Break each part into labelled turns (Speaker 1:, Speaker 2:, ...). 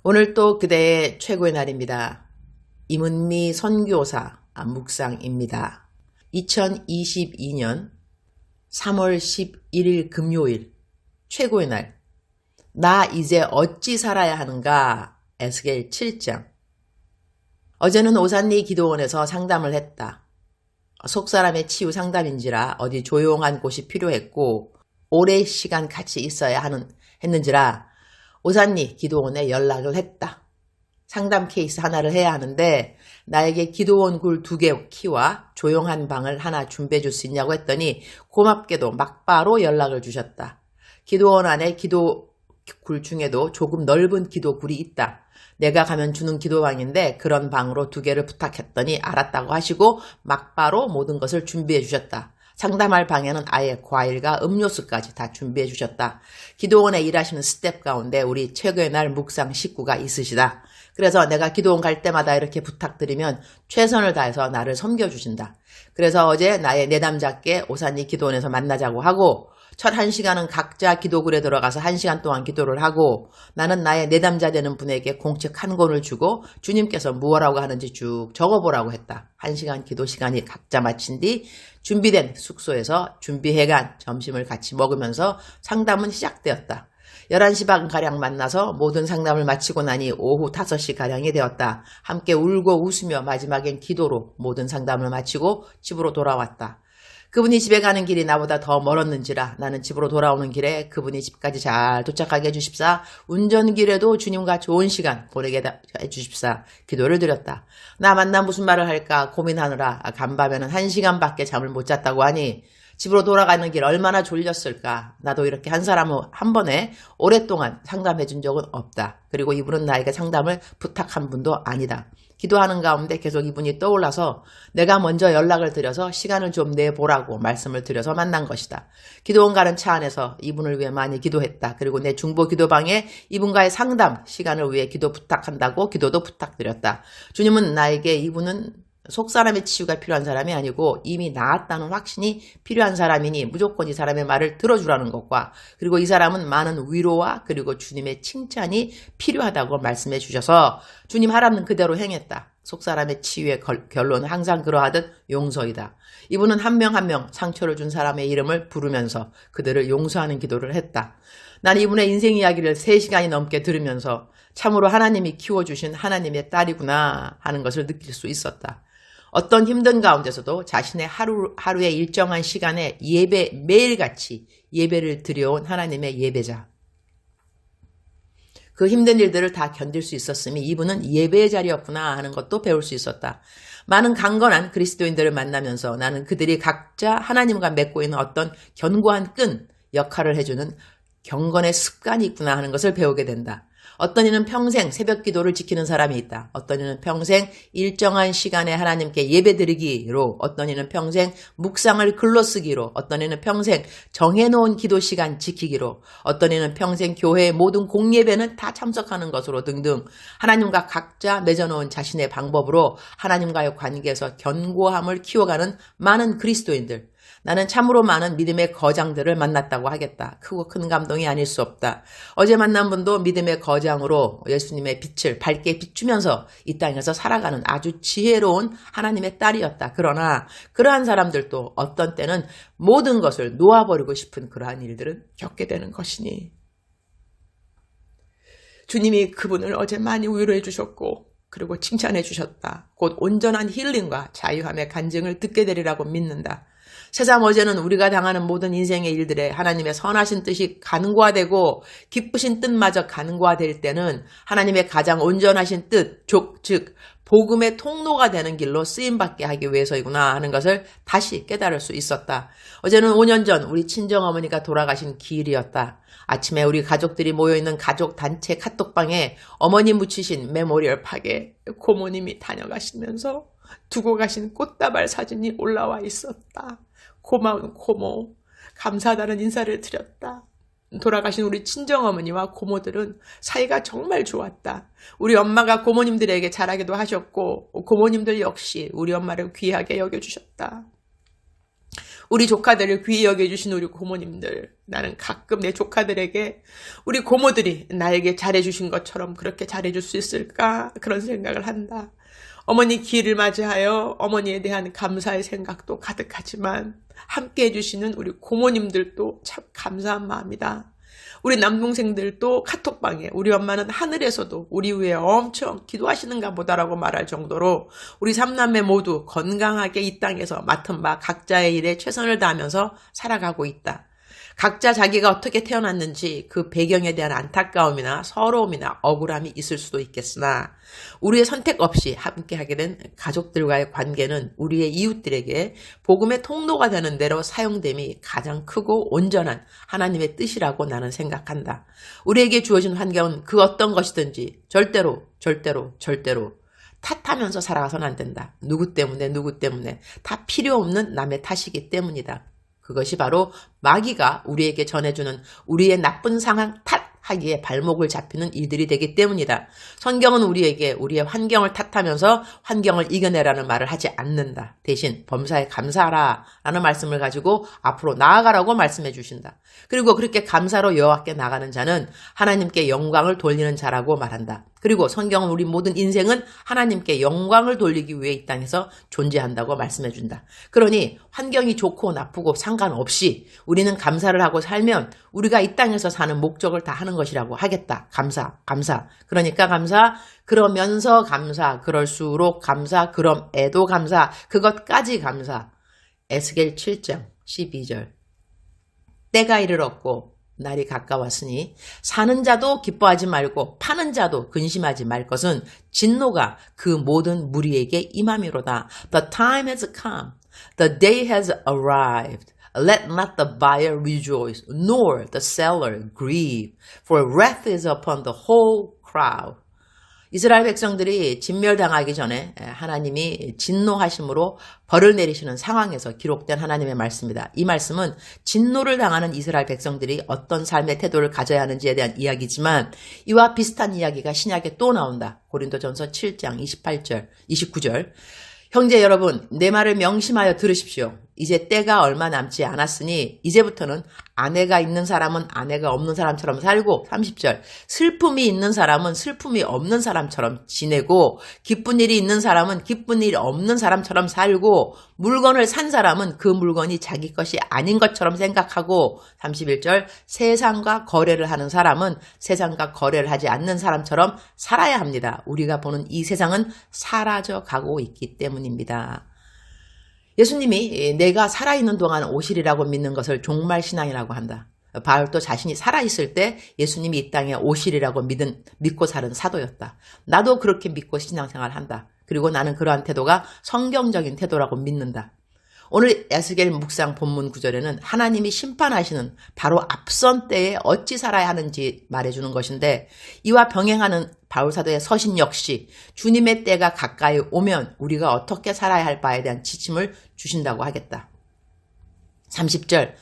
Speaker 1: 오늘 또 그대의 최고의 날입니다. 임은미 선교사 묵상입니다. 2022년 3월 11일 금요일 최고의 날. 나 이제 어찌 살아야 하는가? 에스겔 7장. 어제는 오산리 기도원에서 상담을 했다. 속사람의 치유 상담인지라 어디 조용한 곳이 필요했고 오래 시간 같이 있어야 했는지라 오산리 기도원에 연락을 했다. 상담 케이스 하나를 해야 하는데 나에게 기도원 굴 2개 키와 조용한 방을 하나 준비해 줄 수 있냐고 했더니 고맙게도 막바로 연락을 주셨다. 기도원 안에 기도 굴 중에도 조금 넓은 기도 굴이 있다. 내가 가면 주는 기도방인데 그런 방으로 2개를 부탁했더니 알았다고 하시고 막바로 모든 것을 준비해 주셨다. 상담할 방에는 아예 과일과 음료수까지 다 준비해 주셨다. 기도원에 일하시는 스텝 가운데 우리 최고의 날 묵상 식구가 있으시다. 그래서 내가 기도원 갈 때마다 이렇게 부탁드리면 최선을 다해서 나를 섬겨주신다. 그래서 어제 나의 내담자께 오산리 기도원에서 만나자고 하고 첫 1시간은 각자 기도굴에 들어가서 1시간 동안 기도를 하고 나는 나의 내담자 되는 분에게 공책 1권을 주고 주님께서 무엇라고 하는지 쭉 적어보라고 했다. 1시간 기도 시간이 각자 마친 뒤 준비된 숙소에서 준비해간 점심을 같이 먹으면서 상담은 시작되었다. 11시 반가량 만나서 모든 상담을 마치고 나니 오후 5시가량이 되었다. 함께 울고 웃으며 마지막엔 기도로 모든 상담을 마치고 집으로 돌아왔다. 그분이 집에 가는 길이 나보다 더 멀었는지라 나는 집으로 돌아오는 길에 그분이 집까지 잘 도착하게 해주십사. 운전길에도 주님과 좋은 시간 보내게 해주십사. 기도를 드렸다. 나 만나 무슨 말을 할까 고민하느라 간밤에는 1시간밖에 잠을 못 잤다고 하니 집으로 돌아가는 길 얼마나 졸렸을까. 나도 이렇게 한 사람을 한 번에 오랫동안 상담해 준 적은 없다. 그리고 이분은 나에게 상담을 부탁한 분도 아니다. 기도하는 가운데 계속 이분이 떠올라서 내가 먼저 연락을 드려서 시간을 좀 내보라고 말씀을 드려서 만난 것이다. 기도원 가는 차 안에서 이분을 위해 많이 기도했다. 그리고 내 중보 기도방에 이분과의 상담 시간을 위해 기도 부탁한다고 기도도 부탁드렸다. 주님은 나에게 이분은 속사람의 치유가 필요한 사람이 아니고 이미 나았다는 확신이 필요한 사람이니 무조건 이 사람의 말을 들어주라는 것과 그리고 이 사람은 많은 위로와 그리고 주님의 칭찬이 필요하다고 말씀해 주셔서 주님 하라는 그대로 행했다. 속사람의 치유의 결론은 항상 그러하듯 용서이다. 이분은 한 명 한 명 상처를 준 사람의 이름을 부르면서 그들을 용서하는 기도를 했다. 난 이분의 인생 이야기를 3시간이 넘게 들으면서 참으로 하나님이 키워주신 하나님의 딸이구나 하는 것을 느낄 수 있었다. 어떤 힘든 가운데서도 자신의 하루의 일정한 시간에 매일같이 예배를 드려온 하나님의 예배자. 그 힘든 일들을 다 견딜 수 있었으니 이분은 예배의 자리였구나 하는 것도 배울 수 있었다. 많은 강건한 그리스도인들을 만나면서 나는 그들이 각자 하나님과 맺고 있는 어떤 견고한 끈 역할을 해주는 경건의 습관이 있구나 하는 것을 배우게 된다. 어떤 이는 평생 새벽 기도를 지키는 사람이 있다. 어떤 이는 평생 일정한 시간에 하나님께 예배드리기로, 어떤 이는 평생 묵상을 글로쓰기로, 어떤 이는 평생 정해놓은 기도 시간 지키기로, 어떤 이는 평생 교회의 모든 공예배는 다 참석하는 것으로 등등 하나님과 각자 맺어놓은 자신의 방법으로 하나님과의 관계에서 견고함을 키워가는 많은 그리스도인들. 나는 참으로 많은 믿음의 거장들을 만났다고 하겠다. 크고 큰 감동이 아닐 수 없다. 어제 만난 분도 믿음의 거장으로 예수님의 빛을 밝게 비추면서 이 땅에서 살아가는 아주 지혜로운 하나님의 딸이었다. 그러나 그러한 사람들도 어떤 때는 모든 것을 놓아버리고 싶은 그러한 일들은 겪게 되는 것이니 주님이 그분을 어제 많이 위로해 주셨고 그리고 칭찬해 주셨다. 곧 온전한 힐링과 자유함의 간증을 듣게 되리라고 믿는다. 새삼 어제는 우리가 당하는 모든 인생의 일들에 하나님의 선하신 뜻이 간과되고 기쁘신 뜻마저 간과될 때는 하나님의 가장 온전하신 뜻, 즉 복음의 통로가 되는 길로 쓰임받게 하기 위해서이구나 하는 것을 다시 깨달을 수 있었다. 어제는 5년 전 우리 친정어머니가 돌아가신 기일이었다. 아침에 우리 가족들이 모여있는 가족단체 카톡방에 어머니 묻히신 메모리얼 팍에 고모님이 다녀가시면서 두고 가신 꽃다발 사진이 올라와 있었다. 고마운 고모, 감사하다는 인사를 드렸다. 돌아가신 우리 친정어머니와 고모들은 사이가 정말 좋았다. 우리 엄마가 고모님들에게 잘하기도 하셨고 고모님들 역시 우리 엄마를 귀하게 여겨주셨다. 우리 조카들을 귀히 여겨주신 우리 고모님들, 나는 가끔 내 조카들에게 우리 고모들이 나에게 잘해주신 것처럼 그렇게 잘해줄 수 있을까? 그런 생각을 한다. 어머니 기일을 맞이하여 어머니에 대한 감사의 생각도 가득하지만 함께 해주시는 우리 고모님들도 참 감사한 마음이다. 우리 남동생들도 카톡방에 우리 엄마는 하늘에서도 우리 위해 엄청 기도하시는가 보다라고 말할 정도로 우리 삼남매 모두 건강하게 이 땅에서 맡은 바 각자의 일에 최선을 다하면서 살아가고 있다. 각자 자기가 어떻게 태어났는지 그 배경에 대한 안타까움이나 서러움이나 억울함이 있을 수도 있겠으나 우리의 선택 없이 함께하게 된 가족들과의 관계는 우리의 이웃들에게 복음의 통로가 되는 대로 사용됨이 가장 크고 온전한 하나님의 뜻이라고 나는 생각한다. 우리에게 주어진 환경은 그 어떤 것이든지 절대로 탓하면서 살아가서는 안 된다. 누구 때문에 다 필요 없는 남의 탓이기 때문이다. 그것이 바로 마귀가 우리에게 전해주는 우리의 나쁜 상황 탓하기에 발목을 잡히는 일들이 되기 때문이다. 성경은 우리에게 우리의 환경을 탓하면서 환경을 이겨내라는 말을 하지 않는다. 대신 범사에 감사하라 라는 말씀을 가지고 앞으로 나아가라고 말씀해 주신다. 그리고 그렇게 감사로 여호와께 나가는 자는 하나님께 영광을 돌리는 자라고 말한다. 그리고 성경은 우리 모든 인생은 하나님께 영광을 돌리기 위해 이 땅에서 존재한다고 말씀해 준다. 그러니 환경이 좋고 나쁘고 상관없이 우리는 감사를 하고 살면 우리가 이 땅에서 사는 목적을 다 하는 것이라고 하겠다. 감사. 그러니까 감사, 그러면서 감사, 그럴수록 감사, 그럼에도 감사, 그것까지 감사. 에스겔 7장 12절. 때가 이르렀고 날이 가까웠으니 사는 자도 기뻐하지 말고 파는 자도 근심하지 말 것은 진노가 그 모든 무리에게 임함이로다. The time has come. The day has arrived. Let not the buyer rejoice, nor the seller grieve, for wrath is upon the whole crowd. 이스라엘 백성들이 진멸당하기 전에 하나님이 진노하심으로 벌을 내리시는 상황에서 기록된 하나님의 말씀이다. 이 말씀은 진노를 당하는 이스라엘 백성들이 어떤 삶의 태도를 가져야 하는지에 대한 이야기지만 이와 비슷한 이야기가 신약에 또 나온다. 고린도전서 7장 28절, 29절. 형제 여러분, 내 말을 명심하여 들으십시오. 이제 때가 얼마 남지 않았으니 이제부터는 아내가 있는 사람은 아내가 없는 사람처럼 살고 30절 슬픔이 있는 사람은 슬픔이 없는 사람처럼 지내고 기쁜 일이 있는 사람은 기쁜 일이 없는 사람처럼 살고 물건을 산 사람은 그 물건이 자기 것이 아닌 것처럼 생각하고 31절 세상과 거래를 하는 사람은 세상과 거래를 하지 않는 사람처럼 살아야 합니다. 우리가 보는 이 세상은 사라져 가고 있기 때문입니다. 예수님이 내가 살아있는 동안 오시리라고 믿는 것을 종말신앙이라고 한다. 바울도 자신이 살아있을 때 예수님이 이 땅에 오시리라고 믿고 사는 사도였다. 나도 그렇게 믿고 신앙생활을 한다. 그리고 나는 그러한 태도가 성경적인 태도라고 믿는다. 오늘 에스겔 묵상 본문 구절에는 하나님이 심판하시는 바로 앞선 때에 어찌 살아야 하는지 말해주는 것인데 이와 병행하는 바울사도의 서신 역시 주님의 때가 가까이 오면 우리가 어떻게 살아야 할 바에 대한 지침을 주신다고 하겠다. 30절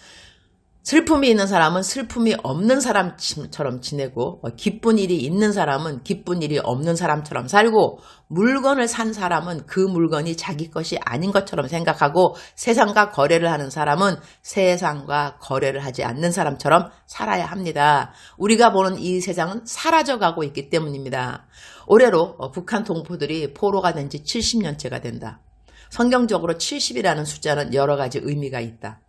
Speaker 1: 슬픔이 있는 사람은 슬픔이 없는 사람처럼 지내고 기쁜 일이 있는 사람은 기쁜 일이 없는 사람처럼 살고 물건을 산 사람은 그 물건이 자기 것이 아닌 것처럼 생각하고 세상과 거래를 하는 사람은 세상과 거래를 하지 않는 사람처럼 살아야 합니다. 우리가 보는 이 세상은 사라져가고 있기 때문입니다. 올해로 북한 동포들이 포로가 된 지 70년째가 된다. 성경적으로 70이라는 숫자는 여러 가지 의미가 있다.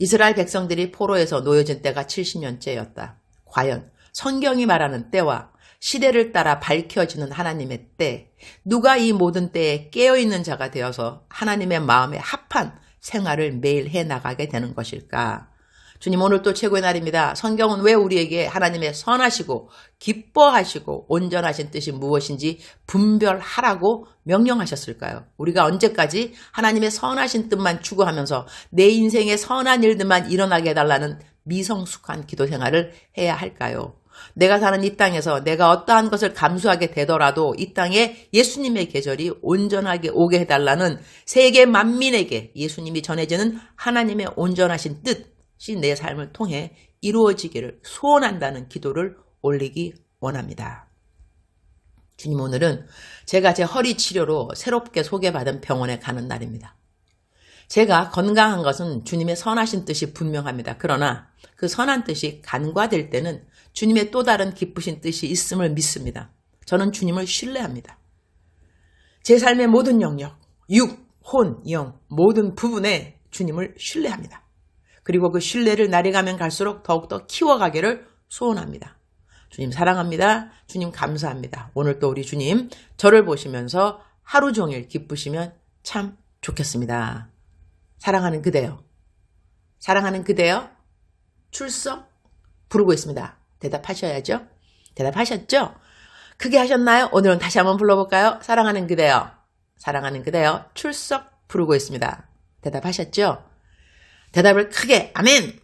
Speaker 1: 이스라엘 백성들이 포로에서 놓여진 때가 70년째였다. 과연 성경이 말하는 때와 시대를 따라 밝혀지는 하나님의 때, 누가 이 모든 때에 깨어있는 자가 되어서 하나님의 마음에 합한 생활을 매일 해나가게 되는 것일까? 주님, 오늘 또 최고의 날입니다. 성경은 왜 우리에게 하나님의 선하시고 기뻐하시고 온전하신 뜻이 무엇인지 분별하라고 명령하셨을까요? 우리가 언제까지 하나님의 선하신 뜻만 추구하면서 내 인생의 선한 일들만 일어나게 해달라는 미성숙한 기도 생활을 해야 할까요? 내가 사는 이 땅에서 내가 어떠한 것을 감수하게 되더라도 이 땅에 예수님의 계절이 온전하게 오게 해달라는 세계 만민에게 예수님이 전해지는 하나님의 온전하신 뜻이 내 삶을 통해 이루어지기를 소원한다는 기도를 올리기 원합니다. 주님, 오늘은 제가 제 허리 치료로 새롭게 소개받은 병원에 가는 날입니다. 제가 건강한 것은 주님의 선하신 뜻이 분명합니다. 그러나 그 선한 뜻이 간과될 때는 주님의 또 다른 기쁘신 뜻이 있음을 믿습니다. 저는 주님을 신뢰합니다. 제 삶의 모든 영역, 육, 혼, 영, 모든 부분에 주님을 신뢰합니다. 그리고 그 신뢰를 날이 가면 갈수록 더욱더 키워가기를 소원합니다. 주님 사랑합니다. 주님 감사합니다. 오늘 또 우리 주님 저를 보시면서 하루 종일 기쁘시면 참 좋겠습니다. 사랑하는 그대여. 사랑하는 그대여. 출석 부르고 있습니다. 대답하셔야죠. 대답하셨죠? 크게 하셨나요? 오늘은 다시 한번 불러볼까요? 사랑하는 그대여. 사랑하는 그대여. 출석 부르고 있습니다. 대답하셨죠? 대답을 크게 아멘.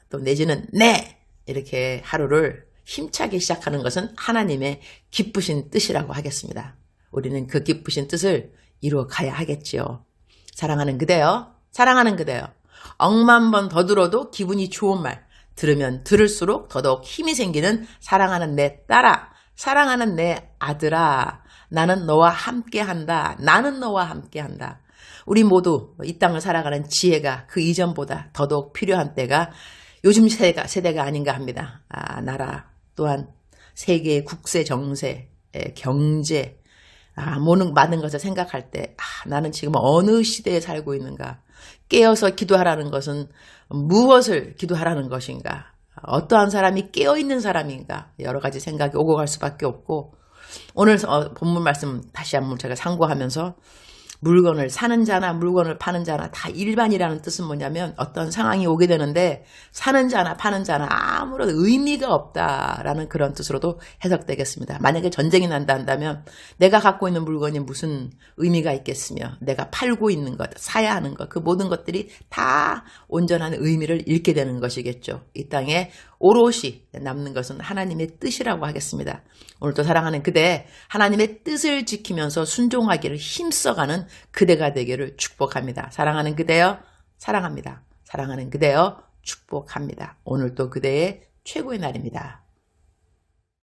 Speaker 1: 또 내지는 네. 이렇게 하루를 힘차게 시작하는 것은 하나님의 기쁘신 뜻이라고 하겠습니다. 우리는 그 기쁘신 뜻을 이루어 가야 하겠지요. 사랑하는 그대여. 사랑하는 그대여. 억만 번 더 들어도 기분이 좋은 말. 들으면 들을수록 더더욱 힘이 생기는 사랑하는 내 딸아. 사랑하는 내 아들아. 나는 너와 함께한다. 나는 너와 함께한다. 우리 모두 이 땅을 살아가는 지혜가 그 이전보다 더더욱 필요한 때가 요즘 세대가 아닌가 합니다. 나라 또한 세계의 국세 정세, 경제, 많은 것을 생각할 때 나는 지금 어느 시대에 살고 있는가? 깨어서 기도하라는 것은 무엇을 기도하라는 것인가? 어떠한 사람이 깨어있는 사람인가? 여러 가지 생각이 오고 갈 수밖에 없고 오늘 본문 말씀 다시 한번 제가 참고하면서 물건을 사는 자나 물건을 파는 자나 다 일반이라는 뜻은 뭐냐면 어떤 상황이 오게 되는데 사는 자나 파는 자나 아무런 의미가 없다라는 그런 뜻으로도 해석되겠습니다. 만약에 전쟁이 난다 한다면 내가 갖고 있는 물건이 무슨 의미가 있겠으며 내가 팔고 있는 것, 사야 하는 것, 그 모든 것들이 다 온전한 의미를 잃게 되는 것이겠죠. 이 땅에 오롯이 남는 것은 하나님의 뜻이라고 하겠습니다. 오늘도 사랑하는 그대, 하나님의 뜻을 지키면서 순종하기를 힘써가는 그대가 되기를 축복합니다. 사랑하는 그대여, 사랑합니다. 사랑하는 그대여, 축복합니다. 오늘도 그대의 최고의 날입니다.